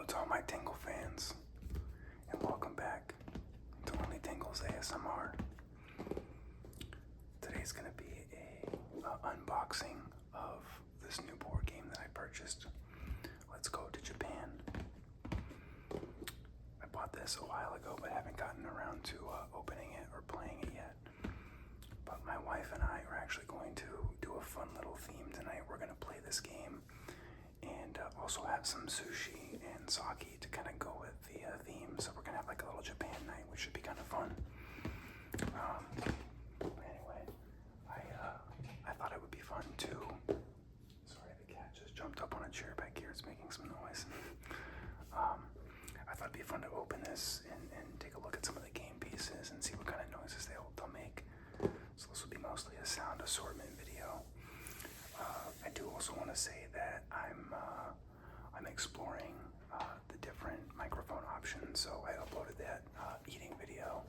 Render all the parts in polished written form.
Hello to all my Tingle fans, and welcome back to Only Tingles ASMR. Today's going to be a unboxing of this new board game that I purchased. Let's Go to Japan. I bought this a while ago, but haven't gotten around to opening it or playing it yet. But my wife and I are actually going to do a fun little theme tonight. We're going to play this game and also have some sushi and sake to kind of go with the theme. So we're going to have like a little Japan night, which should be kind of fun. Anyway, I thought it would be fun to... Sorry, the cat just jumped up on a chair back here. It's making some noise. I thought it'd be fun to open this and take a look at some of the game pieces and see what kind of noises they'll make. So this will be mostly a sound assortment video. I do also want to say that I'm exploring the different microphone options. So I uploaded that eating video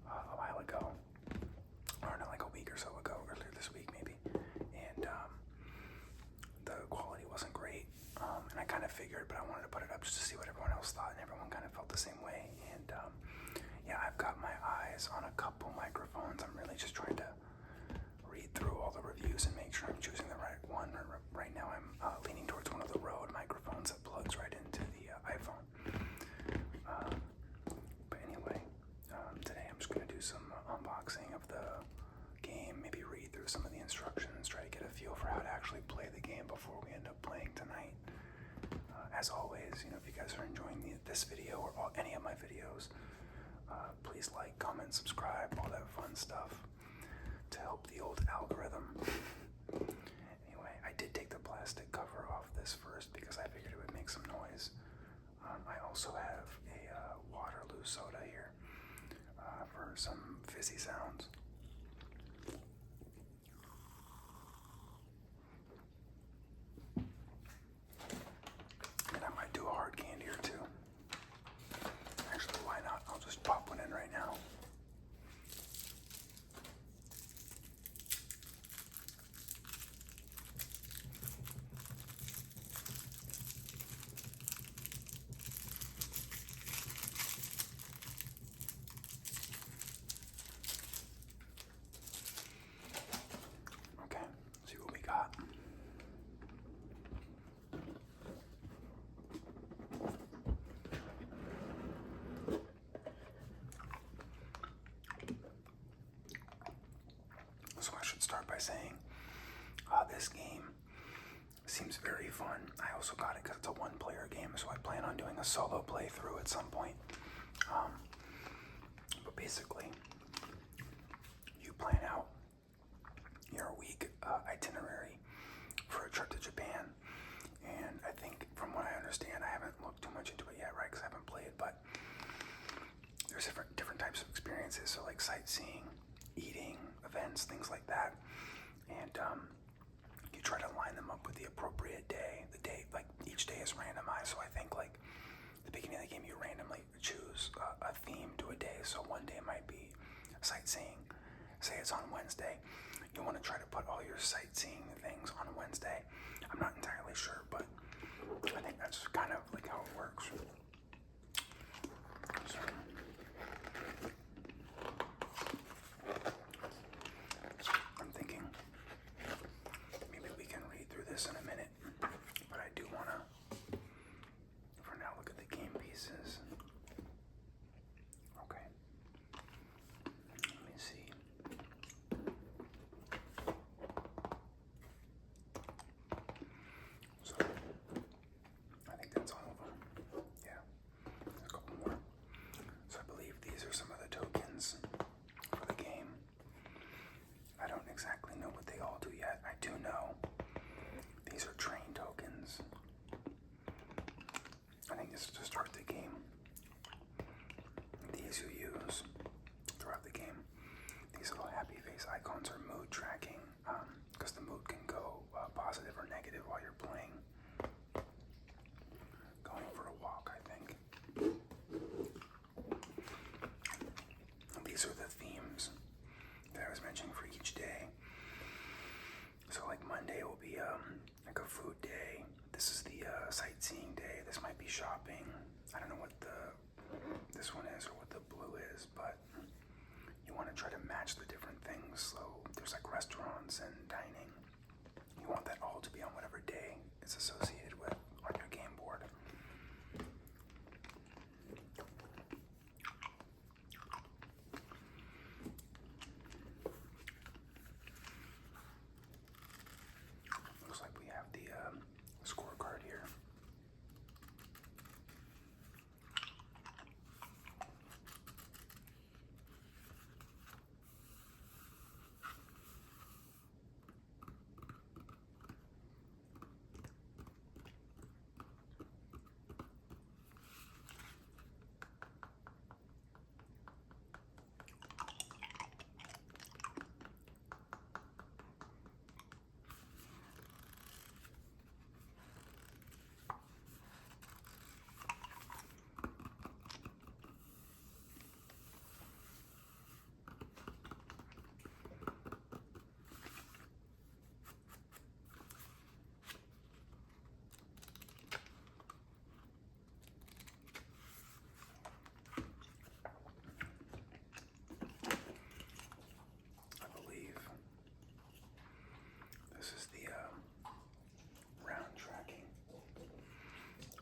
a while ago, or not, like a week or so ago, earlier this week maybe, and the quality wasn't great, and I kind of figured, but I wanted to put it up just to see what everyone else thought, and everyone kind of felt the same way. And yeah, I've got my eyes on a couple microphones. I'm really just trying to read through all the reviews and make sure I'm choosing the right one. Right now I'm leaning towards one of the Rode microphones that plugs right into the iPhone. But anyway, today I'm just going to do some unboxing of the game, maybe read through some of the instructions, try to get a feel for how to actually play the game before we end up playing tonight. As always, if you guys are enjoying this video or any of my videos, please like, comment, subscribe, all that fun stuff to help the old algorithm. Anyway, I did take the plastic cover off this first because I figured it would make some noise. I also have a Waterloo soda here for some fizzy sounds. And I might do a hard candy or two. Actually, why not? I'll just pop one in right now. Okay, see what we got. So I should start by saying this game seems very fun. I also got it because it's a one-player game, so I plan on doing a solo playthrough at some point. But basically, you plan out your week itinerary for a trip to Japan, and I think from what I understand, I haven't looked too much into it yet, right, because I haven't played, but there's different types of experiences, so like sightseeing, eating, events, things like that, and you try to line them up with the appropriate day. The day, like each day is randomized, so I think like the beginning of the game you randomly choose a theme to a day. So one day might be sightseeing. Say it's on Wednesday, you want to try to put all your sightseeing things on Wednesday. I'm not entirely sure, but I think that's kind of like how it works. So, I'm thinking maybe we can read through this in a minute, but I do want to, for now, look at the game pieces. Okay. Let me see. So, I think that's all of them. Yeah. There's a couple more. So I believe these are some of the tokens for the game. I don't exactly know what they all do yet. I do know these are train tokens. I think this is to start the game. These you use throughout the game. These little happy face icons are mood tracking, because the mood can go positive or negative while you're playing. Going for a walk, I think. And these are the themes that I was mentioning for each day. So like Monday will be like a food day. This is the sightseeing day. This might be shopping. slow. There's like restaurants and dining. You want that all to be on whatever day it's associated with on your game board. Looks like we have the scorecard here.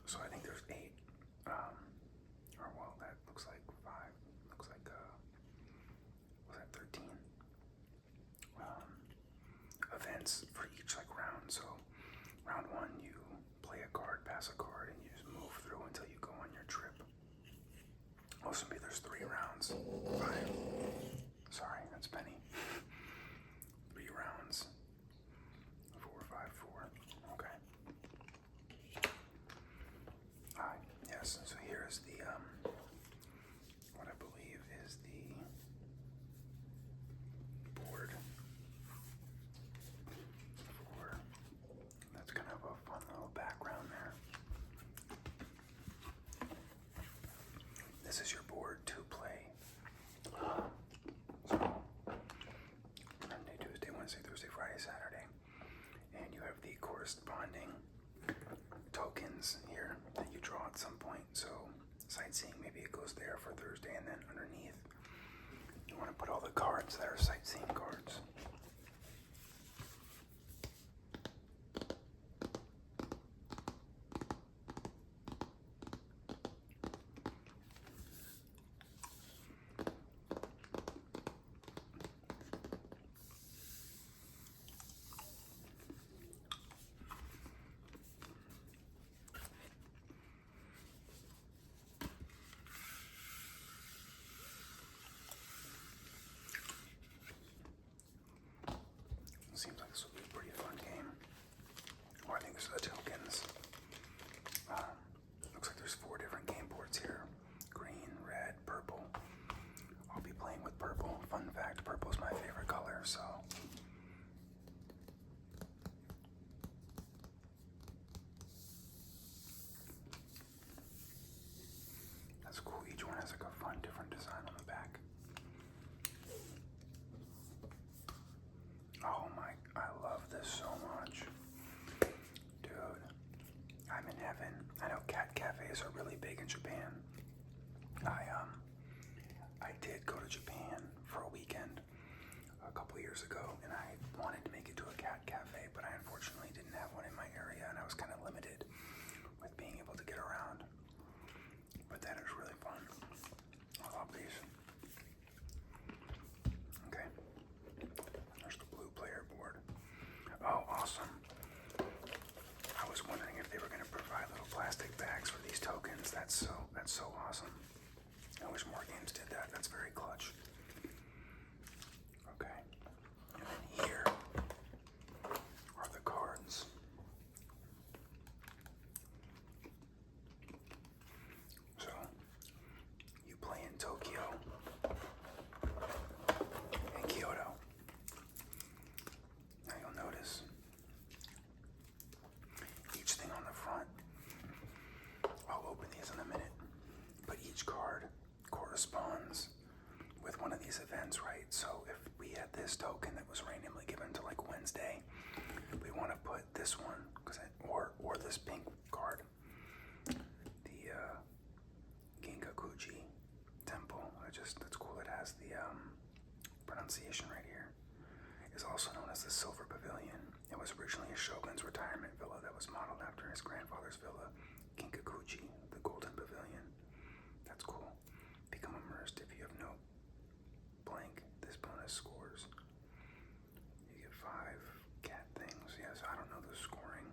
So I think there's 8, or well, that looks like 5, looks like, was that 13? Events for each like round. So round 1, you play a card, pass a card, and you just move through until you go on your trip. Also, there's 3 rounds. 5. Sorry, that's Penny. 3 rounds. 4, 5, 4. Okay. Yes, so here's the, what I believe is the board for, that's kind of a fun little background there. This is your board to play. So, Monday, Tuesday, Wednesday, Thursday, Friday, Saturday. And you have the corresponding tokens here that you draw at some point. So sightseeing, maybe it goes there for Thursday, and then underneath you want to put all the cards that are sightseeing cards. Seems like this will be a pretty fun game. Or I think this is the tokens. Looks like there's 4 different game boards here. Green, red, purple. I'll be playing with purple. Fun fact, purple is my favorite color, so. That's cool. Each one has like a fun, different design on the back. Oh my, I love this so much. Dude, I'm in heaven. I know cat cafes are really big in Japan. I did go to Japan for a weekend a couple years ago, and I wanted to make it to a cat cafe, but I unfortunately didn't have one in my area, and I was kind of limited with being able to get around. But that is really fun. I love these. Okay. There's the blue player board. Oh, awesome. I was wondering if they were going to provide little plastic bags for these tokens. That's so awesome. I wish more games did that. That's very clutch. Okay. And then here are the cards. So, you play in Tokyo and Kyoto. Now you'll notice each thing on the front. I'll open these in a minute, but each card corresponds with one of these events, right? So if we had this token that was randomly given to like Wednesday, we want to put this one, or this pink card, the Ginkakuji temple. That's cool. It has the pronunciation right here. scores. You get 5 cat things. Yes, I don't know the scoring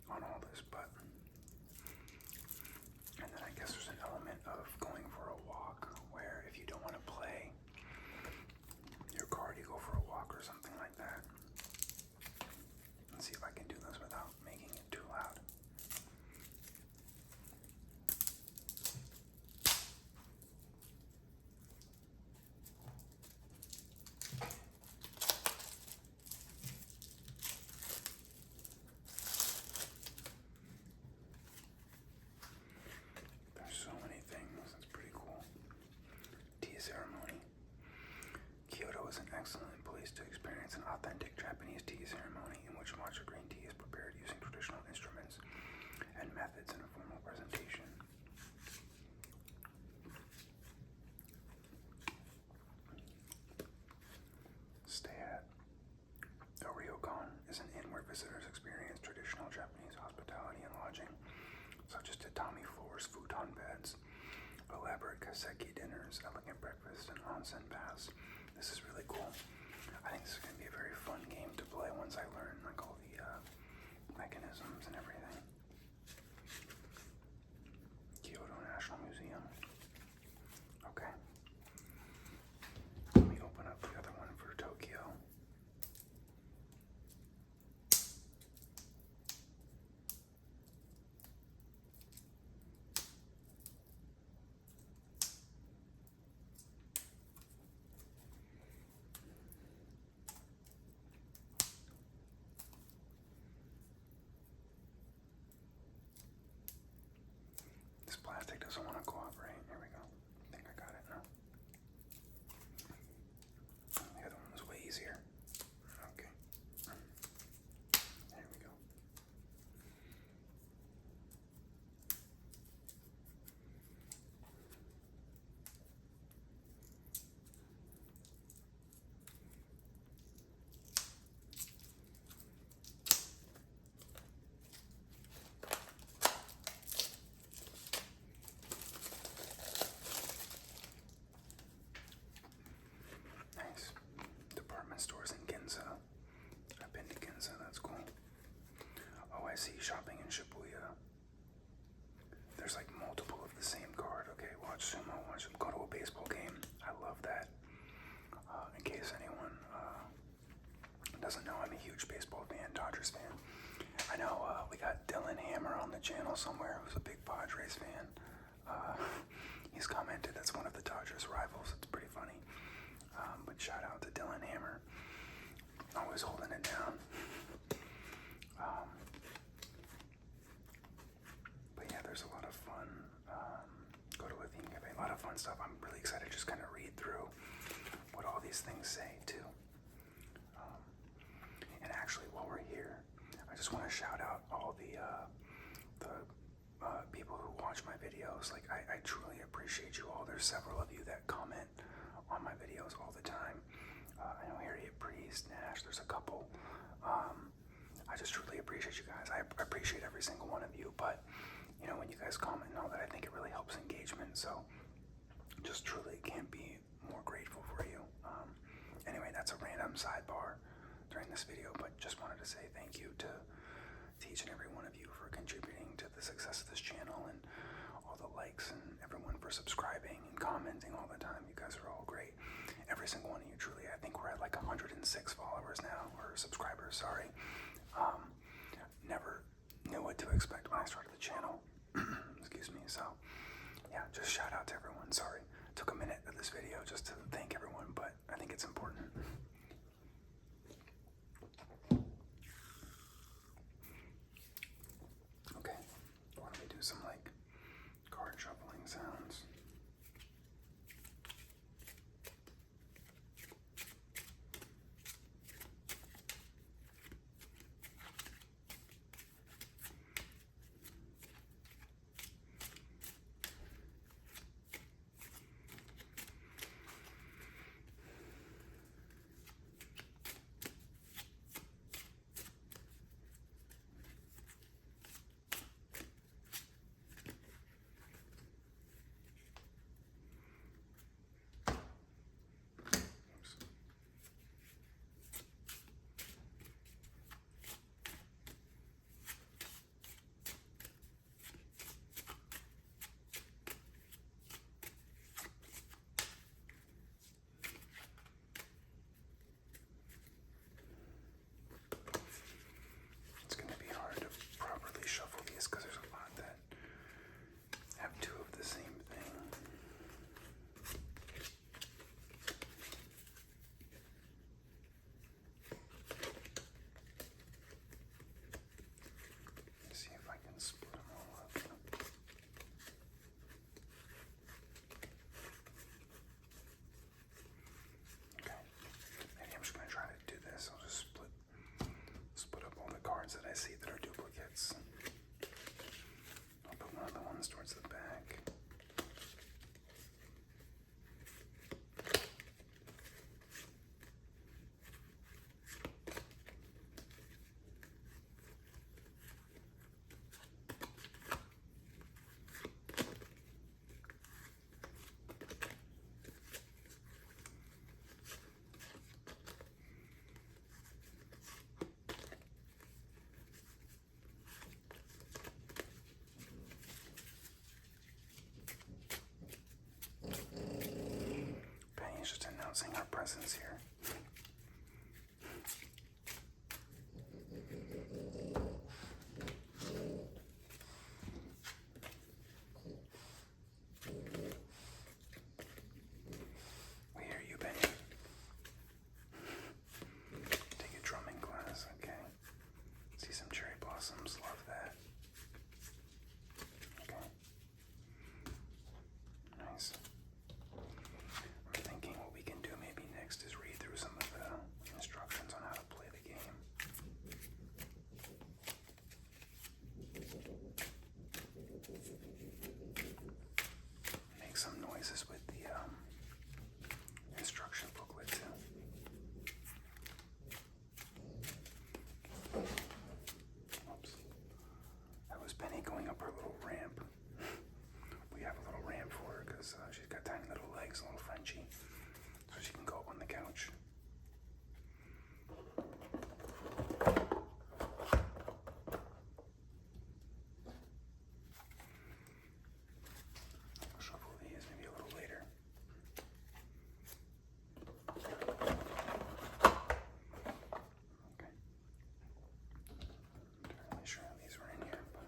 on all this, but and then I guess there's an element of going for a walk where if you don't want to play your card, you go for a walk or something like that. Let's see if I can do this without making it too loud. There's so many things. That's pretty cool. Tea ceremony. Kyoto is an excellent place to experience an authentic Japanese tea ceremony in which matcha green tea is prepared using traditional instruments and methods in a formal presentation. Stay at a ryokan is an inn where visitors experience traditional Japanese hospitality and lodging, such as tatami floors, futon beds, elaborate kaseki dinners, elegant breakfasts, and onsen baths. This is really cool. I think this is going to be a very fun game to play once I learn like all the mechanisms and everything. Kyoto National Museum. Okay. Let me open up the other one for Tokyo. This plastic doesn't want to cooperate. Here we go. I think I got it now. The other one was way easier. Okay. There we go. Nice. Department stores in Ginza. I've been to Ginza, that's cool. Oh, I see shopping in Shibuya. There's like multiple of the same card. Okay, watch sumo, go to a baseball game. I love that. In case anyone doesn't know, I'm a huge baseball fan, Dodgers fan. I know we got Dylan Hammer on the channel somewhere who's a big Padres fan. He's commented that's one of the Dodgers rivals. It's pretty funny. But shout out to Dylan Hammer. Always holding it down. But yeah, there's a lot of fun. Go to a theme cafe, a lot of fun stuff. I'm really excited to just kind of read through what all these things say too. And actually, while we're here, I just want to shout out all the people who watch my videos. Like, I truly appreciate you all. There's several of you that comment on my videos all the time. I know Harriet Priest, Nash, there's a couple. I just truly appreciate you guys. I appreciate every single one of you, but you know, when you guys comment and all that, I think it really helps engagement. So just truly can't be more grateful for you. Anyway, that's a random sidebar during this video, but just wanted to say thank you to each and every one of you for contributing to the success of this channel, and all the likes, and everyone for subscribing and commenting all the time. You guys are all great. Every single one of you, truly. I think we're at like 106 followers now, or subscribers, sorry. Never knew what to expect when I started the channel. Excuse me. So yeah, just shout out to everyone. Sorry, took a minute of this video just to thank everyone, but I think it's important. Okay, why don't we do some like card shuffling sounds? is just announcing our presence here. We hear you, Benny. Take a drumming class, okay. See some cherry blossoms, love that. Okay. Nice. I'm thinking what we can do maybe next is read through some of the instructions on how to play the game. Make some noises with the instruction booklet too. Oops. That was Penny going up her little ramp. We have a little ramp for her because she's got tiny little legs, a little Frenchie, so she can go up on the couch. I'll shuffle these maybe a little later. Okay. I'm not sure how these were in here, but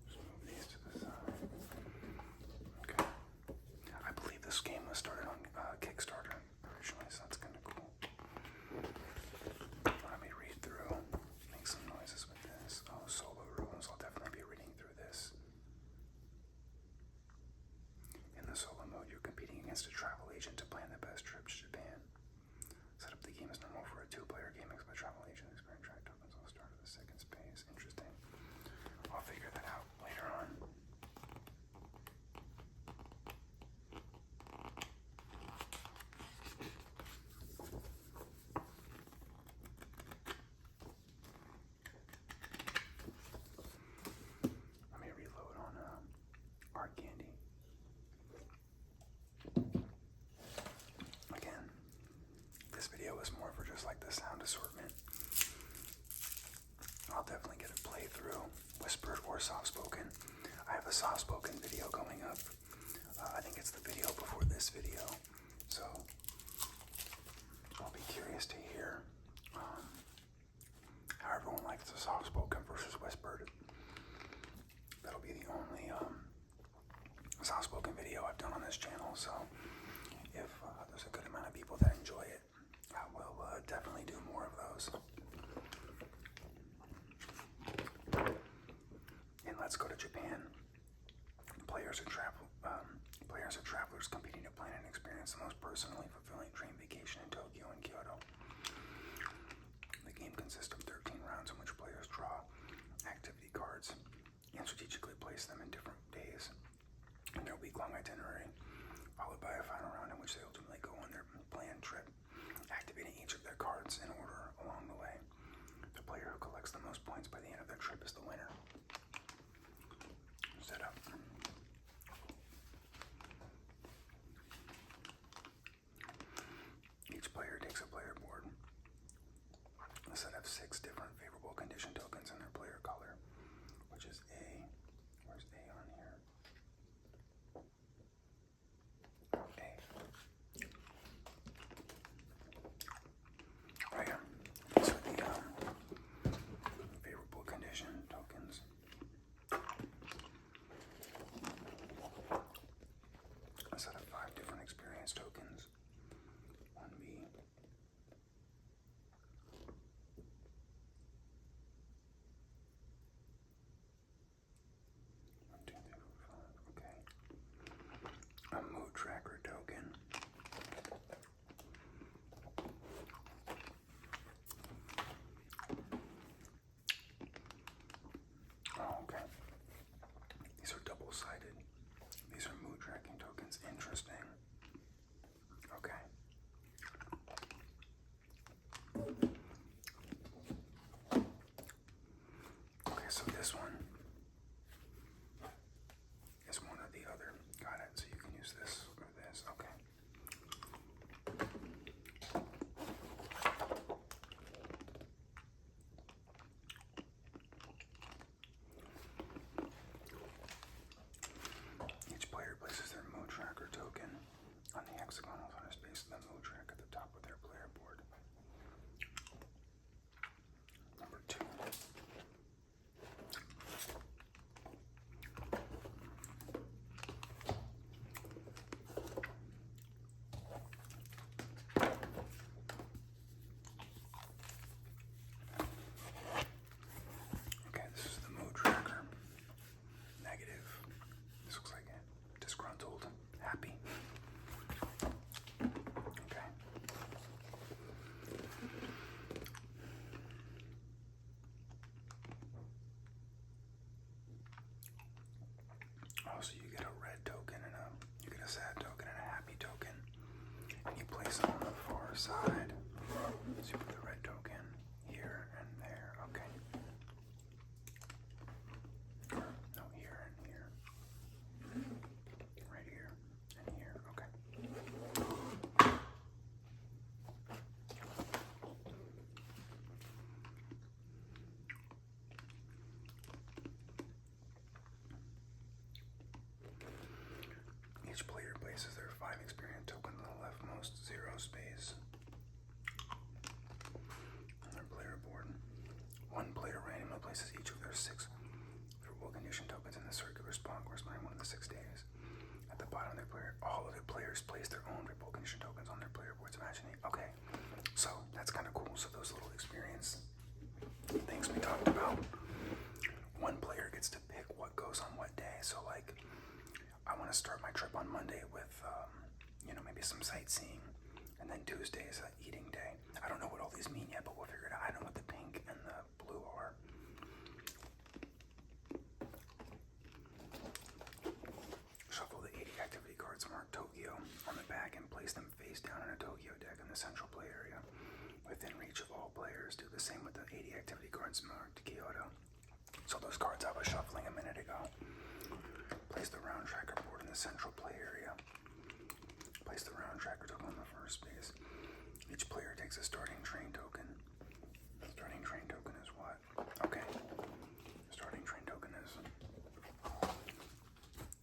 just move these to the side. Okay. I believe this game was started on Kickstarter originally, so that's kind of cool. Let me read through, make some noises with this. Oh, solo rules. I'll definitely be reading through this. In the solo mode, you're competing against a travel agent to plan the best trip to Japan. Set up the game as normal for a two-player game mixed by travel agent experience track tokens on the start of the second space. Interesting. I'll figure that out later on. Let me reload on Art Candy. Again, this video is more for just like the sound assortment. I'll definitely get a playthrough, whispered or soft-spoken. I have a soft-spoken video going up. I think it's the video before this video. So I'll be curious to hear how everyone likes the soft-spoken versus whispered. That'll be the only soft-spoken video I've done on this channel. So if there's a good amount of people that enjoy it, I will definitely do more of those. And let's go to Japan. Players are travelers competing to plan and experience the most personally fulfilling dream vacation in Tokyo and Kyoto. The game consists of 13 rounds in which players draw activity cards and strategically place them in different days in their week-long itinerary, followed by a final round in which they ultimately go on their planned trip, activating each of their cards in order along the way. The player who collects the most points by the end of their trip is the winner. Setup. Each player takes a player board, a set of 6 different favorable condition tokens in their player color, which is A. Where's A on here? A. Right here. These are the favorable condition tokens. A set of 5 different experience tokens. 1B. 1, 2, 3, 4, 5. Okay. A mood tracker token. Oh, okay. These are double-sided. These are mood tracking tokens. Interesting. Okay. Okay, so this one is one or the other. Got it. So you can use this or this. Okay. side. So you put the red token here and there. Okay. Or, no, here and here. Right here and here. Okay. Each player places their 5 experience tokens on the leftmost 0 space on their player board. One player randomly places each of their 6 favorable condition tokens in the circular spot corresponding to one of the 6 days. At the bottom of their player, all of the players place their own favorable condition tokens on their player boards. Imagining. Okay, so that's kind of cool. So those little experience things we talked about. One player gets to pick what goes on what day. So like, I want to start my trip on Monday with, maybe some sightseeing, and then Tuesday is an eating day. I don't know what all these mean yet, but we'll figure it out. I know what the pink and the blue are. Shuffle the 80 activity cards marked Tokyo on the back and place them face down in a Tokyo deck in the central play area, within reach of all players. Do the same with the 80 activity cards marked Kyoto. So those cards I was shuffling a minute ago. Place the round tracker board in the central play area. Place the round tracker token on the first space. Each player takes a starting train token. The starting train token is what? Okay. Starting train token is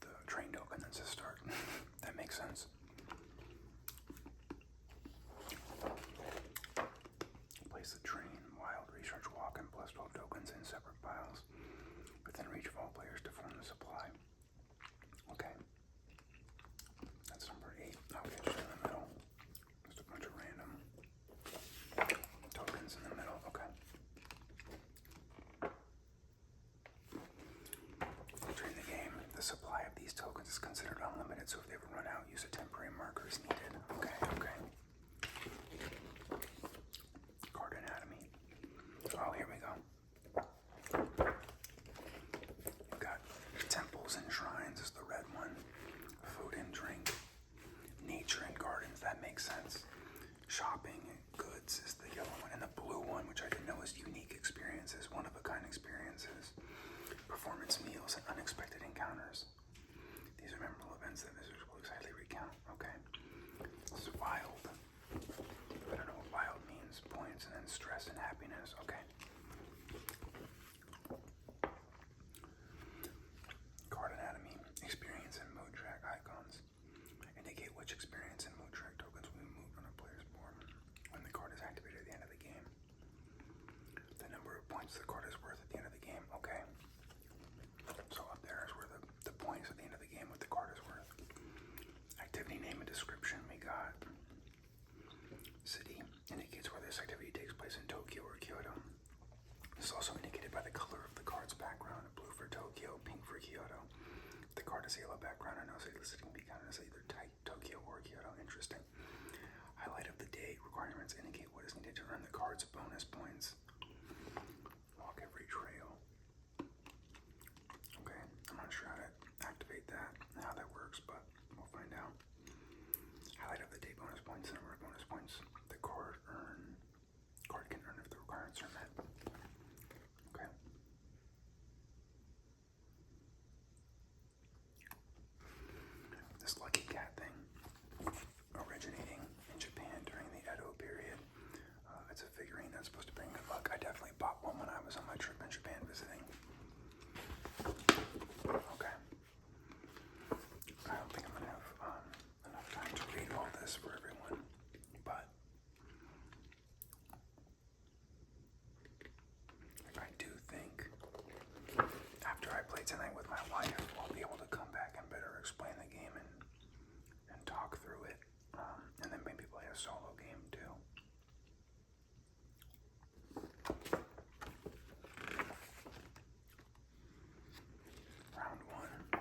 the train token that's a start. That makes sense. Place the train, wild, research, walk, and plus 12 tokens in separate piles within reach of all players to form the supply. Okay. That's number 8. Okay, just in the middle. Just a bunch of random tokens in the middle. Okay. During the game, the supply of these tokens is considered unlimited, so if they ever run out, use a temporary marker as needed. Okay, okay. Card anatomy. Oh, here we go. We've got temples and shrines is the red one. Food and drink. Nature and gardens, that makes sense. Shopping and goods is the yellow one. And the blue one, which I didn't know was unique experiences, one-of-a-kind experiences. Performance meals and unexpected encounters. These are memorable events that visitors will excitedly recount. Okay. This is wild. I don't know what wild means. Points and then stress and happiness. Okay. Card anatomy. Experience and mood track icons. Indicate which experience and mood track tokens will be moved on a player's board when the card is activated at the end of the game. The number of points the card is worth at the end of the game. Okay. So up there is where the points at the end of the game what the card is worth. Activity name and description. We got city indicates where this activity takes place in Tokyo or Kyoto. This is also indicated by the color of the card's background. Blue for Tokyo, pink for Kyoto. If the card has a yellow background, I know it's listed can be counted as either Tokyo or Kyoto. Interesting. Highlight of the day requirements indicate what is needed to earn the card's bonus points. Walk every trail. Okay, I'm not sure how to activate that and how that works, but we'll find out. Highlight of the day bonus points, the number of bonus points the card can earn if the requirements are met. Okay. This lucky cat thing, originating in Japan during the Edo period. It's a figurine that's supposed to bring good luck. I definitely bought one when I was on my trip in Japan visiting. Okay. I don't think I'm going to have enough time to read all this for everyone, but I do think after I play tonight with my wife, we'll be able to come back and better explain the game and talk through it, and then maybe play a solo game too. Round 1.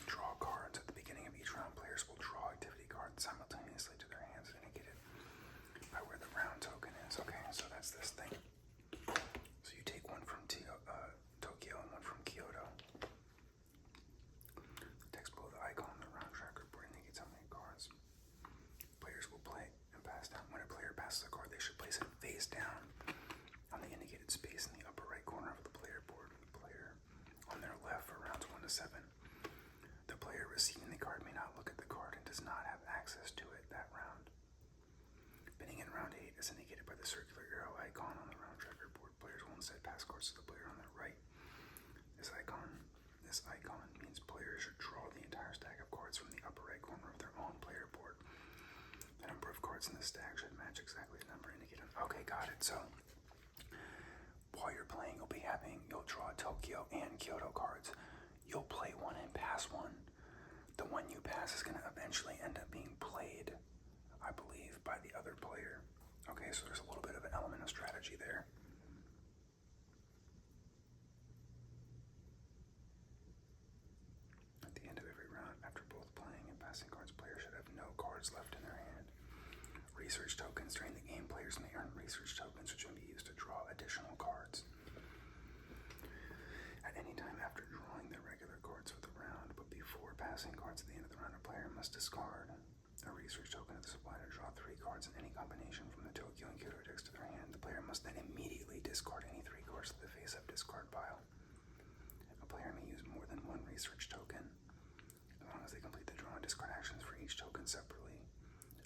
Draw cards. At the beginning of each round, players will draw activity cards simultaneously to their hands indicated by where the round token is. Okay, so that's this thing. So you take one from Tokyo and one from Kyoto. to 7. The player receiving the card may not look at the card and does not have access to it that round. Beginning in round 8 is indicated by the circular arrow icon on the round tracker board. Players will instead pass cards to the player on their right. This icon means players should draw the entire stack of cards from the upper right corner of their own player board. The number of cards in the stack should match exactly the number indicated. Okay, got it. So while you're playing, you'll draw Tokyo and Kyoto cards. You'll play one and pass one. The one you pass is going to eventually end up being played, I believe, by the other player. Okay, so there's a little bit of an element of strategy there. At the end of every round, after both playing and passing cards, players should have no cards left in their hand. Research tokens. During the game, players may earn research tokens, which can be used to draw additional cards. At any time after drawing the regular cards for the round, but before passing cards at the end of the round, a player must discard a research token of the supply to draw 3 cards in any combination from the Tokyo and Kyoto decks to their hand. The player must then immediately discard any 3 cards to the face-up discard pile. A player may use more than 1 research token, as long as they complete the draw and discard actions for each token separately.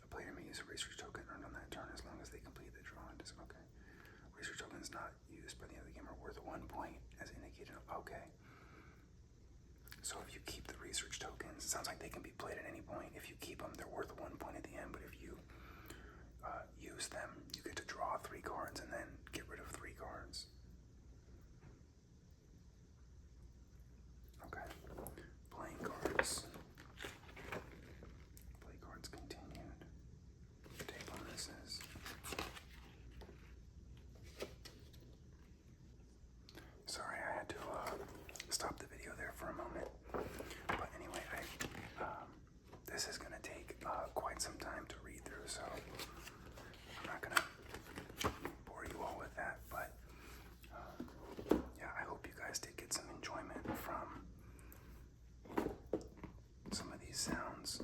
A player may use a research token earned on that turn as long as they complete the draw and discard. Okay. Research tokens not used by the other game are worth 1 point, as indicated. Okay. So if you keep the research tokens, it sounds like they can be played at any point. If you keep them, they're worth 1 point at the end. But if you use them, you get to draw 3 cards and then get rid of 3 cards. Okay. Playing cards. Play cards continued. Table misses. Sorry, I had to stop the video there for a moment. But anyway, this is going to take quite some time to read through, so I'm not going to bore you all with that. But yeah, I hope you guys did get some enjoyment from some of these sounds.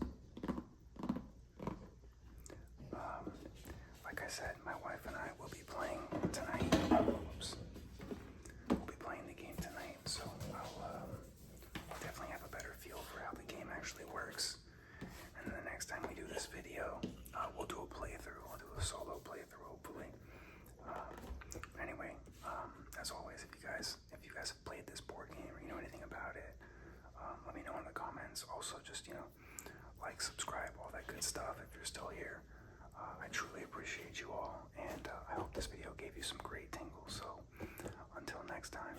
Like I said, my wife and I will be playing tonight. Oops. We'll be playing the game tonight, so I'll definitely have a better feel for how the game actually works. And then the next time we do this video, we'll do a playthrough. We'll do a solo playthrough, hopefully. Anyway, as always, if you guys have played this board game or you know anything about it, let me know in the comments. Also, just like, subscribe, all that good stuff. If you're still here, I truly appreciate you all, and I hope this video gave you some great tingles. So until next time.